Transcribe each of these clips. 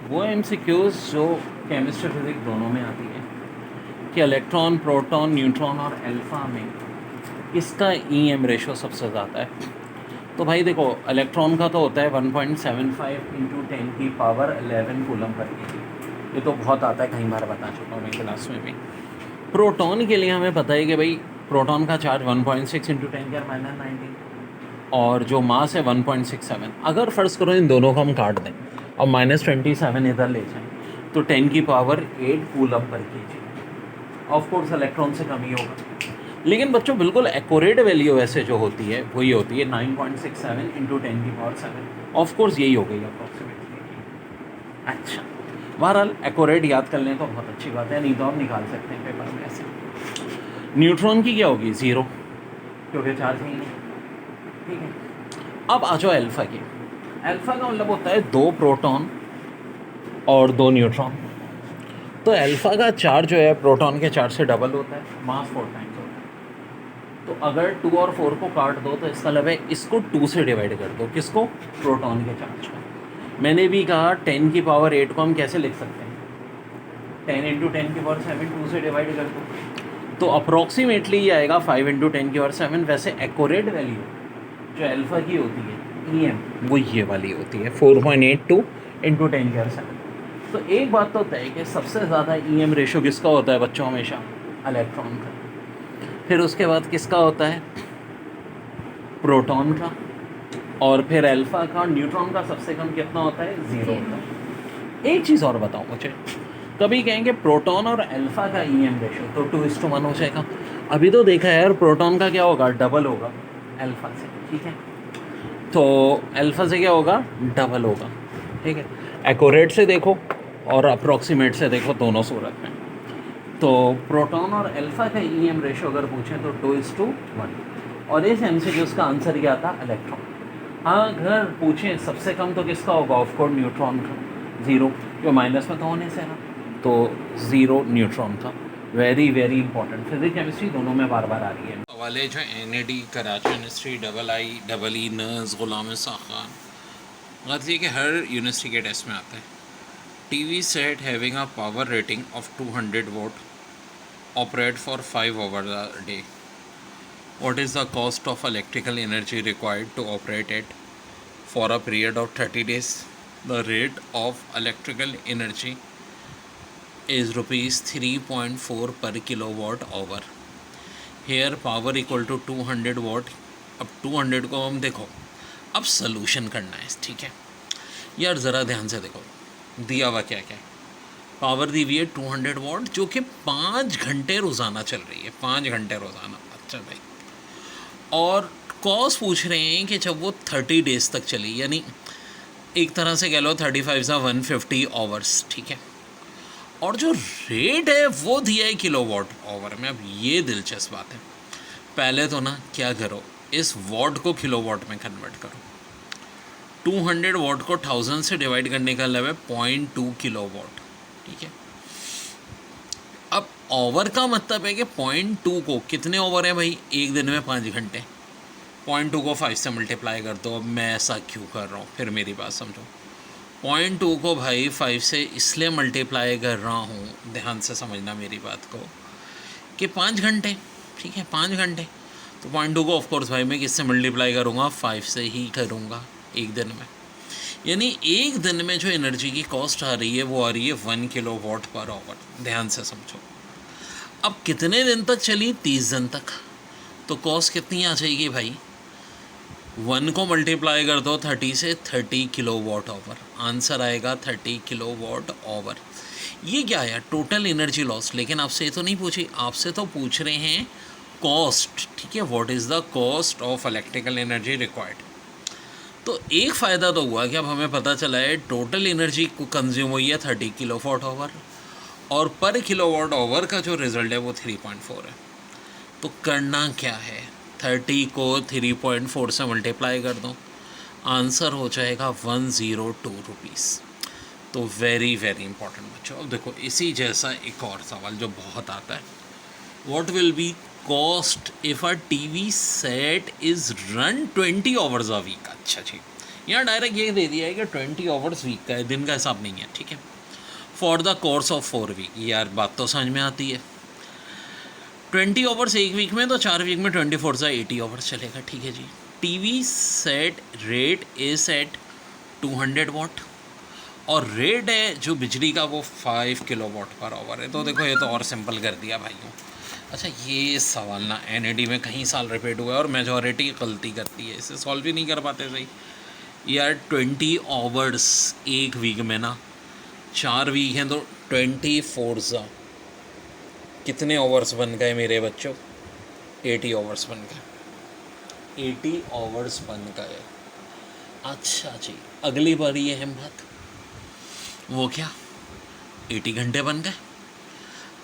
वो एमसीक्यूज जो chemistry physics दोनों में आती है कि इलेक्ट्रॉन, प्रोटॉन, न्यूट्रॉन और अल्फा में किसका ईएम रेशो सबसे ज़्यादा है। तो भाई देखो, इलेक्ट्रॉन का तो होता है 1.75 इंटू 10⁻11 कूलम पर केजी। ये तो बहुत आता है, कई बार बता चुका हूँ मैं क्लास में भी। प्रोटॉन के लिए हमें पता है कि भाई प्रोटॉन का चार्ज 1.6 इंटू 10⁻19 और जो मास है 1.67। अगर फ़र्ज़ करो इन दोनों को हम काट दें और -27 इधर ले जाएं तो 10⁸ coulomb per KG. Of course electron से कम ही होगा, लेकिन बच्चों बिल्कुल एक्यूरेट वैल्यू वैसे जो होती है वही होती है 9.67 इंटू 10⁻7। ऑफ कोर्स यही हो गई अप्रॉक्सीमेटली। अच्छा, बहरहाल एक्यूरेट याद कर लें तो बहुत अच्छी बात है, नहीं तो आप निकाल सकते हैं पेपर में ऐसे। न्यूट्रॉन की क्या होगी? ज़ीरो, क्योंकि चार्ज ही नहीं। ठीक है, अब आ जाओ अल्फ़ा की। अल्फ़ा का मतलब होता है 2 प्रोटॉन और 2 न्यूट्रॉन। तो अल्फ़ा का चार्ज जो है प्रोटॉन के चार्ज से डबल होता है, मास 4 टाइम्स होता है। तो अगर 2 और 4 को काट दो तो इसका मतलब है इसको 2 से डिवाइड कर दो। किसको? प्रोटॉन के चार्ज को। मैंने भी कहा 10⁸ को हम कैसे लिख सकते हैं? 10 इंटू 10⁻7 2 से डिवाइड कर दो तो अप्रॉक्सीमेटली ये आएगा 5 इंटू 10⁻7। वैसे एक्यूरेट वैल्यू जो अल्फ़ा की होती है ईएम, वो ये वाली होती है 4.82 इंटू 10⁻7। तो एक बात तो तय है कि सबसे ज़्यादा ईएम रेशो किसका होता है बच्चों? हमेशा इलेक्ट्रॉन का। फिर उसके बाद किसका होता है? प्रोटॉन का। और फिर अल्फ़ा का। न्यूट्रॉन का सबसे कम कितना होता है? 0 होता है। एक चीज़ और बताओ मुझे, कभी कहेंगे प्रोटॉन और अल्फ़ा का ईएम रेशो तो 2:1 हो जाएगा। अभी तो देखा है यार, प्रोटॉन का क्या होगा? डबल होगा अल्फ़ा से। ठीक है, तो अल्फ़ा से क्या होगा? डबल होगा। ठीक है, एक्यूरेट से देखो और अप्रॉक्सीमेट से देखो, दोनों सूरत में। तो प्रोटॉन और अल्फ़ा का ईएम रेशो अगर पूछें तो 2:1। और इस एमसीक्यूज़ का आंसर क्या था? इलेक्ट्रॉन। हाँ, अगर पूछें सबसे कम तो किसका होगा? ऑफ कोर्स न्यूट्रॉन का, 0, जो माइनस में तो होने से ना, तो 0 न्यूट्रॉन का। Very very important, physics chemistry दोनों में बार बार आ रही है। सवाल जो NAD कराची यूनिवर्सिटी II नर्स गुलाम खान, बात ये कि हर यूनिवर्सिटी के टेस्ट में आता है। TV set having a power rating of 200 vote operate for 5 hours a day. What is the cost of electrical energy required to operate it for a period of 30 days? The rate of electrical energy is rupees 3.4 per kilowatt hour. Here power equal to 200 watt. अब 200 को हम देखो, अब solution करना है। ठीक है यार, ज़रा ध्यान से देखो दिया हुआ क्या क्या है। पावर दी हुई है 200 वाट, जो कि 5 घंटे रोज़ाना चल रही है। 5 घंटे रोज़ाना। अच्छा भाई, और कॉस्ट पूछ रहे हैं कि जब वो 30 डेज़ तक चली, यानी एक तरह से कह लो 35 सा 150 आवर्स। ठीक है, और जो रेट है वो दिया है किलोवाट आवर में। अब ये दिलचस्प बात है, पहले तो ना क्या करो, इस वाट को किलोवाट में कन्वर्ट करो। 200 वाट को 1000 से डिवाइड करने का मतलब है 0.2 किलोवाट। ठीक है, अब ओवर का मतलब है कि 0.2 को, कितने ओवर है भाई? एक दिन में 5 घंटे। 0.2 को 5 से मल्टीप्लाई कर दो। अब मैं ऐसा क्यों कर रहा हूँ, फिर मेरी बात समझो। 0.2 को भाई 5 से इसलिए मल्टीप्लाई कर रहा हूँ, ध्यान से समझना मेरी बात को, कि 5 घंटे। ठीक है, 5 घंटे। तो 0.2 को ऑफकोर्स भाई मैं किससे मल्टीप्लाई करूँगा? 5 से ही करूँगा एक दिन में। यानी एक दिन में जो एनर्जी की कॉस्ट आ रही है वो आ रही है 1 किलोवाट पर आवर। ध्यान से समझो। अब कितने दिन तक चली? 30 दिन तक। तो कॉस्ट कितनी आ जाएगी भाई? 1 को मल्टीप्लाई कर दो 30 से, 30 किलोवाट आवर। आंसर आएगा 30 किलोवाट आवर। ये क्या है? Total energy loss. लेकिन आपसे ये तो नहीं पूछी, आपसे तो पूछ रहे हैं कॉस्ट। ठीक है, what is the cost of electrical energy required. तो एक फ़ायदा तो हुआ कि अब हमें पता चला है टोटल एनर्जी को कंज्यूम हुई है 30 किलोवाट आवर, और पर किलोवाट आवर का जो रिज़ल्ट है वो 3.4 है। तो करना क्या है? 30 को 3.4 से मल्टीप्लाई कर दो, आंसर हो जाएगा 102 रुपीज़। तो वेरी वेरी इंपॉर्टेंट बच्चों। अब देखो इसी जैसा एक और सवाल जो बहुत आता है, what will be cost if a TV set is run 20 hours a week. अच्छा जी, यहाँ डायरेक्ट ये दे दिया है कि 20 आवर्स वीक का है, दिन का हिसाब नहीं है, ठीक है। For the course of 4 week, यार बात तो समझ में आती है। 20 आवर्स एक वीक में, तो 4 वीक में 24 से 80 आवर्स चलेगा, ठीक है जी। TV set rate is at 200 watt और रेट है जो बिजली का वो 5 किलोवाट पर आवर है। तो देखो ये तो और सिंपल कर दिया भाइयों। अच्छा ये सवाल ना एनईडी में कहीं साल रिपीट हुआ है और मेजॉरिटी गलती करती है, इसे सॉल्व ही नहीं कर पाते सही यार। 20 आवर्स एक वीक में ना, 4 वीक हैं तो 24 कितने आवर्स बन गए मेरे बच्चों? 80 आवर्स बन गए, 80 आवर्स बन गए। अच्छा जी, अगली बार ये हिम्मत, वो क्या 80 घंटे बन गए।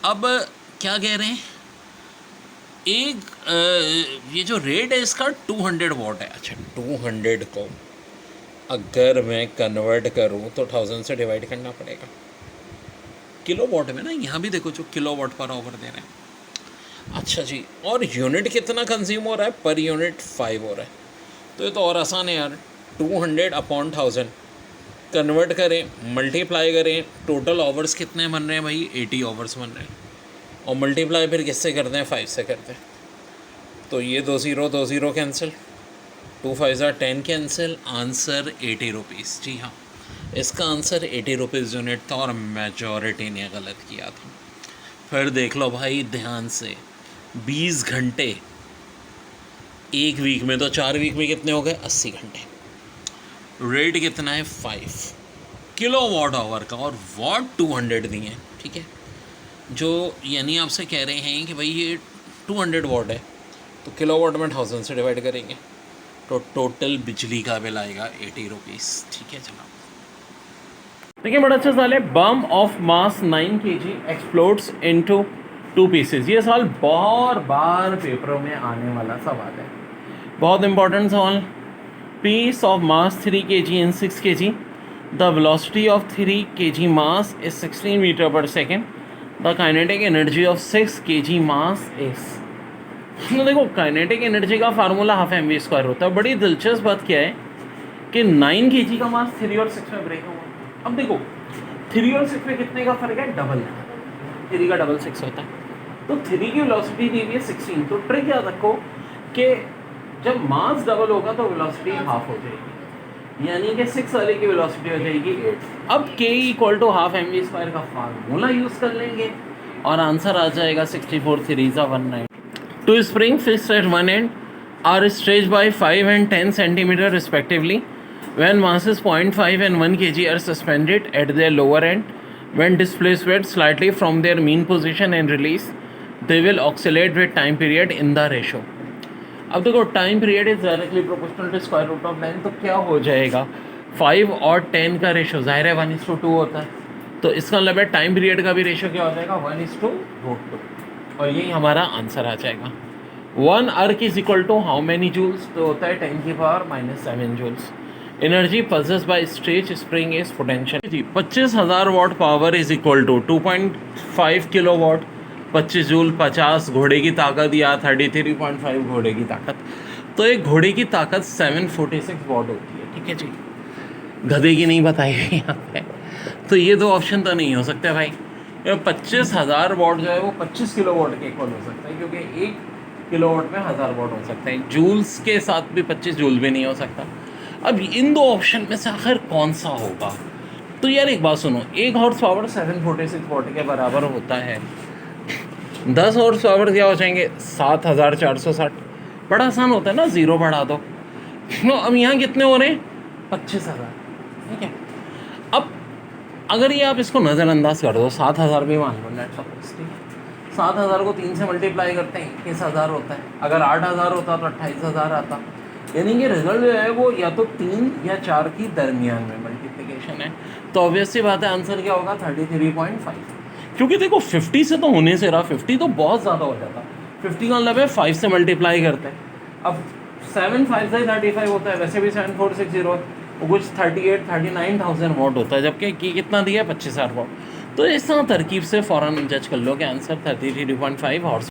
अब क्या कह रहे हैं, ये जो रेट है इसका 200 वाट है। अच्छा 200 को अगर मैं कन्वर्ट करूं तो 1000 से डिवाइड करना पड़ेगा किलो वाट में ना, यहाँ भी देखो जो किलो वाट पर आवर दे रहे हैं। अच्छा जी, और यूनिट कितना कंज्यूम हो रहा है? पर यूनिट 5 हो रहा है। तो ये तो और आसान है यार, 200 अपॉन 1000 कन्वर्ट करें, मल्टीप्लाई करें, टोटल आवर्स कितने बन रहे हैं भाई? 80 आवर्स बन रहे हैं, और मल्टीप्लाई फिर किससे करते हैं? 5 से करते हैं। तो ये 2 0 कैंसिल, 2 5 10 कैंसिल, आंसर 80 रुपीज़। जी हाँ, इसका आंसर 80 रुपीज़ यूनिट था और मेजॉरिटी ने गलत किया था। फिर देख लो भाई ध्यान से, 20 घंटे एक वीक में, तो 4 वीक में कितने हो गए? 80 घंटे। रेट कितना है? 5 किलो वाट आवर का, और वाट 200 दिए हैं, ठीक है। जो यानी आपसे कह रहे हैं कि भाई ये 200 वाट है, तो किलो वाट में 1000 से डिवाइड करेंगे तो टोटल बिजली का बिल आएगा 80 रुपीज़, ठीक है जनाब। देखिए बड़ा अच्छा सवाल है, bomb of mass 9 kg explodes into 2 pieces. ये सवाल बहुत बार पेपरों में आने वाला सवाल है, बहुत इंपॉर्टेंट सवाल। piece of mass 3 kg and 6 kg, the velocity of 3 kg mass is 16 meter per second, the kinetic energy of 6 kg mass is। तो देखो काइनेटिक एनर्जी का formula half M V square होता है। बड़ी दिलचस्प बात क्या है कि 9 kg का मास 3 और 6 में ब्रेक हुआ। अब देखो 3 और 6 में कितने का फर्क है? डबल, 3 का डबल 6 होता है। तो 3 की वेलोसिटी दी हुई है 16। तो ट्रिक याद रखो कि जब मास डबल होगा तो वेलोसिटी हाफ हो जाएगी, यानी कि 6 वाले की वेलोसिटी हो जाएगी 8। अब k equal to half M V square का फार्मूला यूज़ कर लेंगे और आंसर आ जाएगा 64 3 19। Two spring fixed at one and are stretched by 5 and 10 centimeter respectively when masses 0.5 and 1 kg are suspended at their lower end, when displaced slightly from their mean position and release, they will oscillate with time period in the ratio। अब देखो time period is directly proportional to square root of 9, तो क्या हो जाएगा? 5 और 10 का ratio जाहिर है 1:2 होता है, तो इसका मतलब है टाइम पीरियड का भी रेशो क्या हो जाएगा? 1:√2, और यही हमारा आंसर आ जाएगा। 1 erg is equal to how many joules? तो होता है 10⁻⁻7 joules. Energy pulses by stretch spring is potential जी 25,000 watt power is equal to 2.5 kilo watt, 25 joule 50 घोड़े की ताकत या 33.5 घोड़े की ताकत। तो एक घोड़े की ताकत 746 वाट होती है, ठीक है जी, गधे की नहीं बताई गई यहाँ पे। तो ये दो ऑप्शन तो नहीं हो सकते भाई। 25,000 वाट जो है वो 25 किलो वाट के इक्वल हो सकता है, क्योंकि 1 किलो वाट में 1000 वाट हो सकते हैं। जूल्स के साथ भी 25 जूल भी नहीं हो सकता। अब इन दो ऑप्शन में से आखिर कौन सा होगा? तो यार एक बात सुनो, 1 हॉर्स पावर 746 वाट के बराबर होता है, 10 हॉर्स पावर क्या हो जाएंगे? 7460। बड़ा आसान होता है ना, ज़ीरो बढ़ा दो। तो अब यहाँ कितने हो रहे हैं? 25,000, ठीक है। अब अगर ये आप इसको नज़रअंदाज कर दो, 7,000 भी मान लो, लेट्स सपोज, ठीक है। 7,000 को 3 से मल्टीप्लाई करते हैं 21,000 होता है। अगर 8,000 होता तो 28,000 आता, यानी कि रिजल्ट जो है वो या तो 3 या 4 की दरमियान में मल्टीप्लिकेशन है। तो ऑब्वियसली बात है आंसर क्या होगा? 33.5, क्योंकि देखो 50 से तो होने से रहा, 50 तो बहुत ज़्यादा हो जाता। 50 का मतलब है 5 से मल्टीप्लाई करते हैं। अब 7 5 से 35 होता है, वैसे भी 7460 वो कुछ 39,000 वाट होता है, जबकि कितना दिया है? 25,000 वाट। तो इस तरह तरकीब से फ़ौरन जज कर लो कि आंसर 33.5 हॉर्स